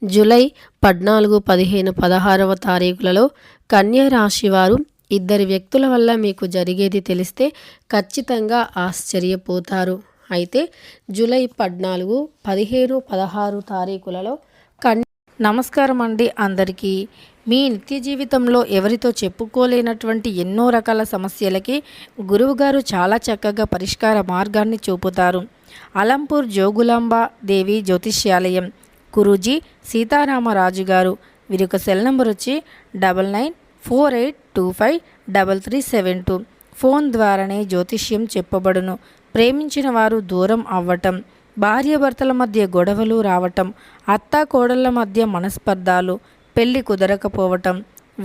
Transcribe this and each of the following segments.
July 14, 15, 16వ తారీఖులలో కన్యా రాశి వారు ఇద్దరి వ్యక్తుల వల్ల మీకు జరిగేది తెలిస్తే ఖచ్చితంగా ఆశ్చర్యపోతారు. అయితే జూలై 14, 15, 16 తారీఖులలో నమస్కారం అండి అందరికీ. మీ నిత్య జీవితంలో ఎవరితో చెప్పుకోలేనటువంటి ఎన్నో రకాల సమస్యలకి గురువుగారు చాలా చక్కగా పరిష్కార మార్గాన్ని చూపుతారు. అలంపూర్ జోగులాంబ దేవి జ్యోతిష్యాలయం గురూజీ సీతారామరాజు గారు. వీరి యొక్క సెల్ నెంబర్ వచ్చి 9948253372. ఫోన్ ద్వారానే జ్యోతిష్యం చెప్పబడును. ప్రేమించిన వారు దూరం అవ్వటం, భార్యాభర్తల మధ్య గొడవలు రావటం, అత్తా కోడళ్ల మధ్య మనస్పర్ధాలు, పెళ్లి కుదరకపోవటం,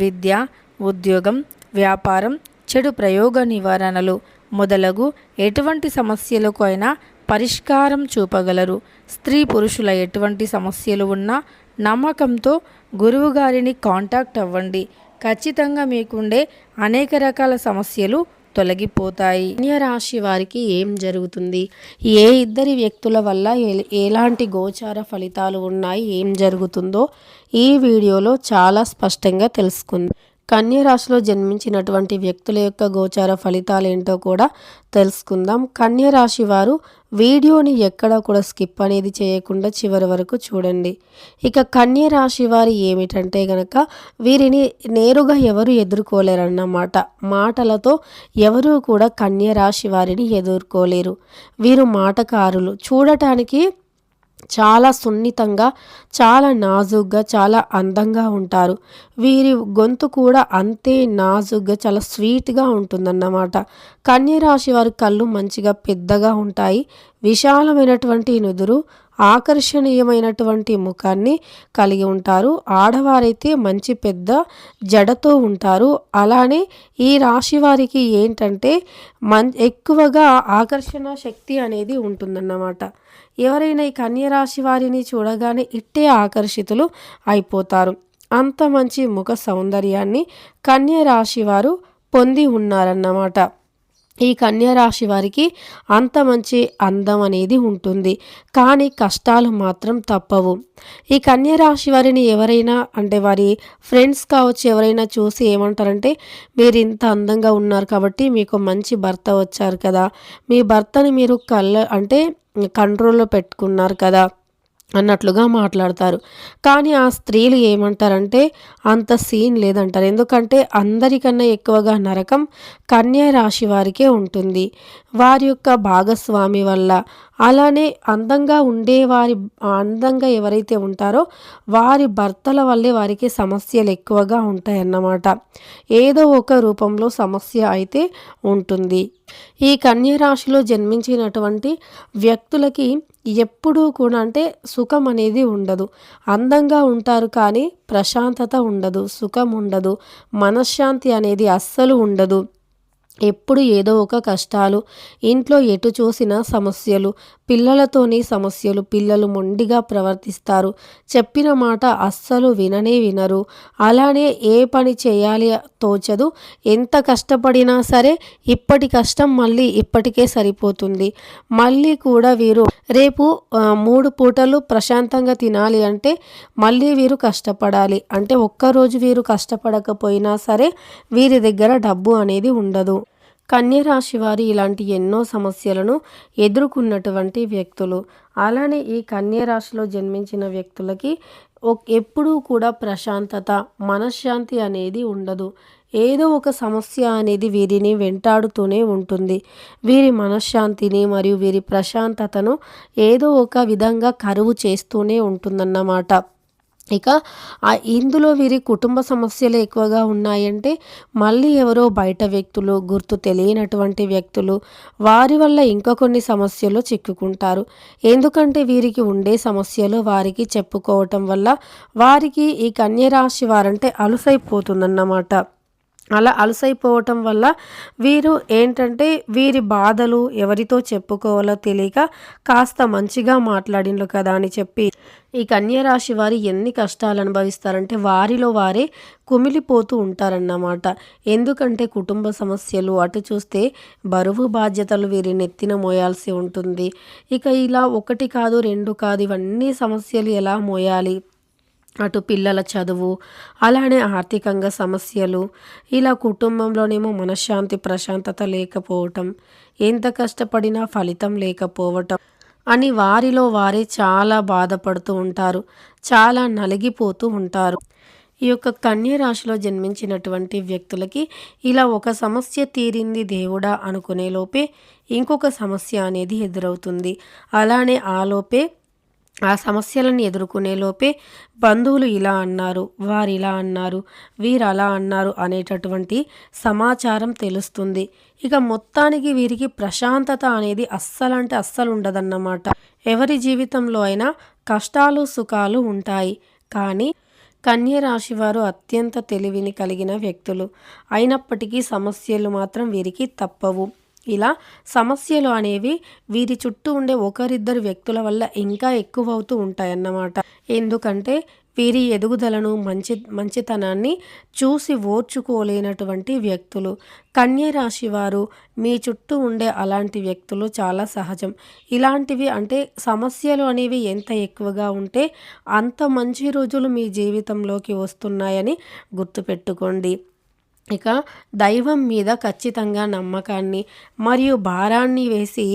విద్య, ఉద్యోగం, వ్యాపారం, చెడు ప్రయోగ నివారణలు మొదలగు ఎటువంటి సమస్యలకు అయినా పరిష్కారం చూపగలరు. స్త్రీ పురుషుల ఎటువంటి సమస్యలు ఉన్నా నమ్మకంతో గురువుగారిని కాంటాక్ట్ అవ్వండి. ఖచ్చితంగా మీకుండే అనేక రకాల సమస్యలు తొలగిపోతాయి. కన్యా రాశి వారికి ఏం జరుగుతుంది, ఏ ఇద్దరి వ్యక్తుల వల్ల ఎలాంటి గోచార ఫలితాలు ఉన్నాయి, ఏం జరుగుతుందో ఈ వీడియోలో చాలా స్పష్టంగా తెలుసుకుందాం. కన్యా రాశిలో జన్మించినటువంటి వ్యక్తుల యొక్క గోచార ఫలితాలు ఏంటో కూడా తెలుసుకుందాం. కన్యా రాశి వారు వీడియోని ఎక్కడ కూడా స్కిప్ అనేది చేయకుండా చివరి వరకు చూడండి. ఇక కన్యా రాశి వారు ఏమిటంటే గనక వీరిని నేరుగా ఎవరు ఎదుర్కోలేరన్నమాట. మాటలతో ఎవరు కూడా కన్యా రాశి వారిని ఎదుర్కోలేరు. వీరు మాటకారులు. చూడటానికి చాలా సున్నితంగా, చాలా నాజుగ్గా, చాలా అందంగా ఉంటారు. వీరి గొంతు కూడా అంతే నాజుగ్గా, చాలా స్వీట్గా ఉంటుందన్నమాట. కన్యా రాశి వారి కళ్ళు మంచిగా పెద్దగా ఉంటాయి. విశాలమైనటువంటి నుదురు, ఆకర్షణీయమైనటువంటి ముఖాన్ని కలిగి ఉంటారు. ఆడవారైతే మంచి పెద్ద జడతో ఉంటారు. అలానే ఈ రాశి వారికి ఏంటంటే ఎక్కువగా ఆకర్షణ శక్తి అనేది ఉంటుందన్నమాట. ఎవరైనా ఈ కన్యా రాశి వారిని చూడగానే ఇట్టే ఆకర్షితులు అయిపోతారు. అంత మంచి ముఖ సౌందర్యాన్ని కన్యా రాశి వారు పొంది ఉన్నారన్నమాట. ఈ కన్యా రాశి వారికి అంత మంచి అందం అనేది ఉంటుంది, కానీ కష్టాలు మాత్రం తప్పవు. ఈ కన్యా రాశి వారిని ఎవరైనా అంటే వారి ఫ్రెండ్స్ కావచ్చు, ఎవరైనా చూసి ఏమంటారంటే, మీరు ఇంత అందంగా ఉన్నారు కాబట్టి మీకు మంచి భర్త వచ్చారు కదా, మీ భర్తని మీరు కంట్రోల్లో పెట్టుకున్నారు కదా అన్నట్లుగా మాట్లాడతారు. కానీ ఆ స్త్రీలు ఏమంటారంటే అంత సీన్ లేదంటారు. ఎందుకంటే అందరికన్నా ఎక్కువగా నరకం కన్యా రాశి వారికే ఉంటుంది, వారి యొక్క భాగస్వామి వల్ల. అలానే అందంగా ఎవరైతే ఉంటారో వారి భర్తల వల్లే వారికి సమస్యలు ఎక్కువగా ఉంటాయన్నమాట. ఏదో ఒక రూపంలో సమస్య అయితే ఉంటుంది. ఈ కన్యా రాశిలో జన్మించినటువంటి వ్యక్తులకి ఎప్పుడూ కూడా సుఖం అనేది ఉండదు. అందంగా ఉంటారు కానీ ప్రశాంతత ఉండదు, సుఖం ఉండదు, మనశ్శాంతి అనేది అస్సలు ఉండదు. ఎప్పుడు ఏదో ఒక కష్టాలు, ఇంట్లో ఎటు చూసినా సమస్యలు, పిల్లలతోని సమస్యలు. పిల్లలు మొండిగా ప్రవర్తిస్తారు, చెప్పిన మాట అస్సలు వినరు. అలానే ఏ పని చేయాలి తోచదు. ఎంత కష్టపడినా సరే ఇప్పటి కష్టం మళ్ళీ ఇప్పటికే సరిపోతుంది. మళ్ళీ కూడా వీరు రేపు 3 పూటలు ప్రశాంతంగా తినాలి అంటే మళ్ళీ వీరు కష్టపడాలి. అంటే ఒక్కరోజు వీరు కష్టపడకపోయినా సరే వీరి దగ్గర డబ్బు అనేది ఉండదు. కన్యా రాశి వారు ఇలాంటి ఎన్నో సమస్యలను ఎదుర్కొన్నటువంటి వ్యక్తులు. అలానే ఈ కన్యా రాశిలో జన్మించిన వ్యక్తులకి ఎప్పుడూ కూడా ప్రశాంతత, మనశ్శాంతి అనేది ఉండదు. ఏదో ఒక సమస్య అనేది వీరిని వెంటాడుతూనే ఉంటుంది. వీరి మనశ్శాంతిని మరియు వీరి ప్రశాంతతను ఏదో ఒక విధంగా కరువు చేస్తూనే ఉంటుందన్నమాట. ఇక ఇందులో వీరి కుటుంబ సమస్యలు ఎక్కువగా ఉన్నాయంటే మళ్ళీ ఎవరో బయట వ్యక్తులు, గుర్తు తెలియనటువంటి వ్యక్తులు, వారి వల్ల ఇంకా కొన్ని సమస్యలు చిక్కుకుంటారు. ఎందుకంటే వీరికి ఉండే సమస్యలు వారికి చెప్పుకోవటం వల్ల వారికి ఈ కన్యా రాశి వారంటే అలుసైపోతుందన్నమాట. అలా అలసైపోవటం వల్ల వీరు ఏంటంటే వీరి బాధలు ఎవరితో చెప్పుకోవాలో తెలియక కాస్త మంచిగా మాట్లాడిండ్రు కదా అని చెప్పి ఈ కన్యా రాశి వారు ఎన్ని కష్టాలు అనుభవిస్తారంటే వారిలో వారే కుమిలిపోతూ ఉంటారన్నమాట. ఎందుకంటే కుటుంబ సమస్యలు, అటు చూస్తే బరువు బాధ్యతలు వీరి నెత్తిన మోయాల్సి ఉంటుంది. ఇక ఇలా 1 కాదు 2 కాదు ఇవన్నీ సమస్యలు ఎలా మోయాలి, అటు పిల్లల చదువు, అలానే ఆర్థికంగా సమస్యలు, ఇలా కుటుంబంలోనేమో మనశ్శాంతి ప్రశాంతత లేకపోవటం, ఎంత కష్టపడినా ఫలితం లేకపోవటం అని వారిలో వారే చాలా బాధపడుతూ ఉంటారు. చాలా నలిగిపోతూ ఉంటారు. ఈ యొక్క కన్య రాశిలో జన్మించినటువంటి వ్యక్తులకి ఇలా ఒక సమస్య తీరింది దేవుడా అనుకునే లోపే ఇంకొక సమస్య అనేది ఎదురవుతుంది. అలానే ఆలోపే ఆ సమస్యలను ఎదుర్కొనే లోపే బంధువులు ఇలా అన్నారు, వారు ఇలా అన్నారు, వీరు అలా అన్నారు అనేటటువంటి సమాచారం తెలుస్తుంది. ఇక మొత్తానికి వీరికి ప్రశాంతత అనేది అస్సలంటే అస్సలు ఉండదన్నమాట. ఎవరి జీవితంలో అయినా కష్టాలు సుఖాలు ఉంటాయి. కానీ కన్య రాశి వారు అత్యంత తెలివిని కలిగిన వ్యక్తులు. అయినప్పటికీ సమస్యలు మాత్రం వీరికి తప్పవు. ఇలా సమస్యలు అనేవి వీరి చుట్టూ ఉండే ఒకరిద్దరు వ్యక్తుల వల్ల ఇంకా ఎక్కువవుతూ ఉంటాయన్నమాట. ఎందుకంటే వీరి ఎదుగుదలను మంచితనాన్ని చూసి ఓర్చుకోలేనటువంటి వ్యక్తులు. కన్య రాశి వారు మీ చుట్టూ ఉండే అలాంటి వ్యక్తులు చాలా సహజం. ఇలాంటివి అంటే సమస్యలు అనేవి ఎంత ఎక్కువగా ఉంటే అంత మంచి రోజులు మీ జీవితంలోకి వస్తున్నాయని గుర్తుపెట్టుకోండి. ఇక దైవం మీద ఖచ్చితంగా నమ్మకాన్ని మరియు భారాన్ని వేసి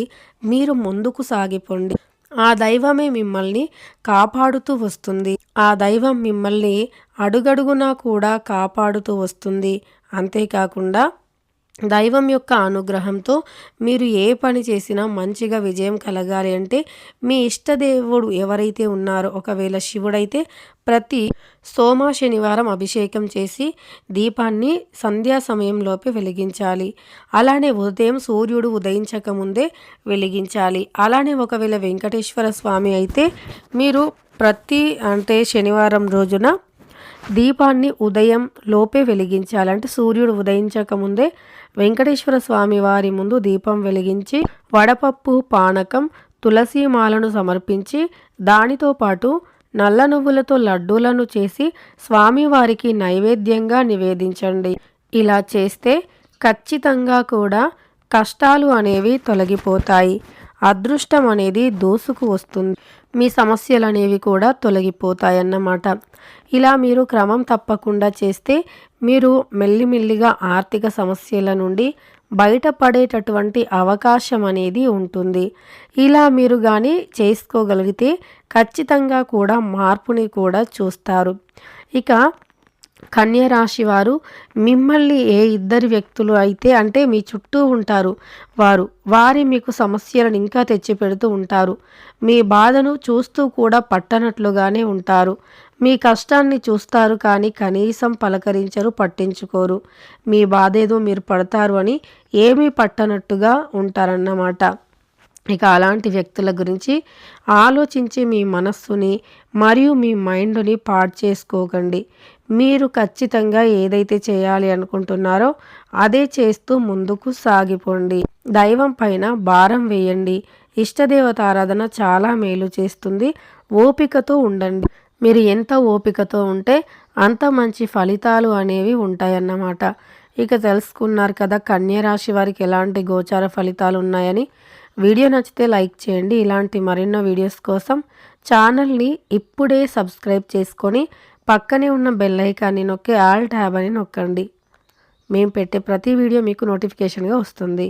మీరు ముందుకు సాగిపోండి. ఆ దైవమే మిమ్మల్ని కాపాడుతూ వస్తుంది. ఆ దైవం మిమ్మల్ని అడుగడుగునా కూడా కాపాడుతూ వస్తుంది. అంతేకాకుండా దైవం యొక్క అనుగ్రహంతో మీరు ఏ పని చేసినా మంచిగా విజయం కలగాలి అంటే మీ ఇష్టదేవుడు ఎవరైతే ఉన్నారో, ఒకవేళ శివుడైతే ప్రతి శనివారం అభిషేకం చేసి దీపాన్ని సంధ్యా సమయంలోపే వెలిగించాలి. అలానే ఉదయం సూర్యుడు ఉదయించక ముందే వెలిగించాలి. అలానే ఒకవేళ వెంకటేశ్వర స్వామి అయితే మీరు ప్రతి శనివారం రోజున దీపాన్ని ఉదయం లోపే వెలిగించాలి. అంటే సూర్యుడు ఉదయించక ముందే వెంకటేశ్వర స్వామి వారి ముందు దీపం వెలిగించి వడపప్పు, పానకం, తులసి మాలను సమర్పించి దానితో పాటు నల్ల నువ్వులతో లడ్డూలను చేసి స్వామివారికి నైవేద్యంగా నివేదించండి. ఇలా చేస్తే ఖచ్చితంగా కూడా కష్టాలు అనేవి తొలగిపోతాయి. అదృష్టం అనేది దూసుకు వస్తుంది. మీ సమస్యలు అనేవి కూడా తొలగిపోతాయన్నమాట. ఇలా మీరు క్రమం తప్పకుండా చేస్తే మీరు మెల్లిమెల్లిగా ఆర్థిక సమస్యల నుండి బయటపడేటటువంటి అవకాశం అనేది ఉంటుంది. ఇలా మీరు కానీ చేసుకోగలిగితే ఖచ్చితంగా కూడా మార్పుని కూడా చూస్తారు. ఇక కన్య రాశి వారు మిమ్మల్ని ఏ ఇద్దరు వ్యక్తులు అయితే మీ చుట్టూ ఉంటారు, వారి మీకు సమస్యలను ఇంకా తెచ్చిపెడుతూ ఉంటారు. మీ బాధను చూస్తూ కూడా పట్టనట్లుగానే ఉంటారు. మీ కష్టాన్ని చూస్తారు కానీ కనీసం పలకరించరు, పట్టించుకోరు. మీ బాధ ఏదో మీరు పడతారు అని ఏమీ పట్టనట్టుగా ఉంటారన్నమాట. ఇక అలాంటి వ్యక్తుల గురించి ఆలోచించి మీ మనస్సుని మరియు మీ మైండ్ని పాడు చేసుకోకండి. మీరు ఖచ్చితంగా ఏదైతే చేయాలి అనుకుంటున్నారో అదే చేస్తూ ముందుకు సాగిపోండి. దైవం పైన భారం వేయండి. ఇష్టదేవత ఆరాధన చాలా మేలు చేస్తుంది. ఓపికతో ఉండండి. మీరు ఎంత ఓపికతో ఉంటే అంత మంచి ఫలితాలు అనేవి ఉంటాయన్నమాట. ఇక తెలుసుకున్నారు కదా కన్య రాశి వారికి ఎలాంటి గోచార ఫలితాలు ఉన్నాయని. వీడియో నచ్చితే లైక్ చేయండి. ఇలాంటి మరెన్నో వీడియోస్ కోసం ఛానల్ని ఇప్పుడే సబ్స్క్రైబ్ చేసుకొని పక్కనే ఉన్న బెల్ ఐకాన్ని నొక్కి ఆల్ ట్యాబ్ అని నొక్కండి. మేము పెట్టే ప్రతి వీడియో మీకు నోటిఫికేషన్గా వస్తుంది.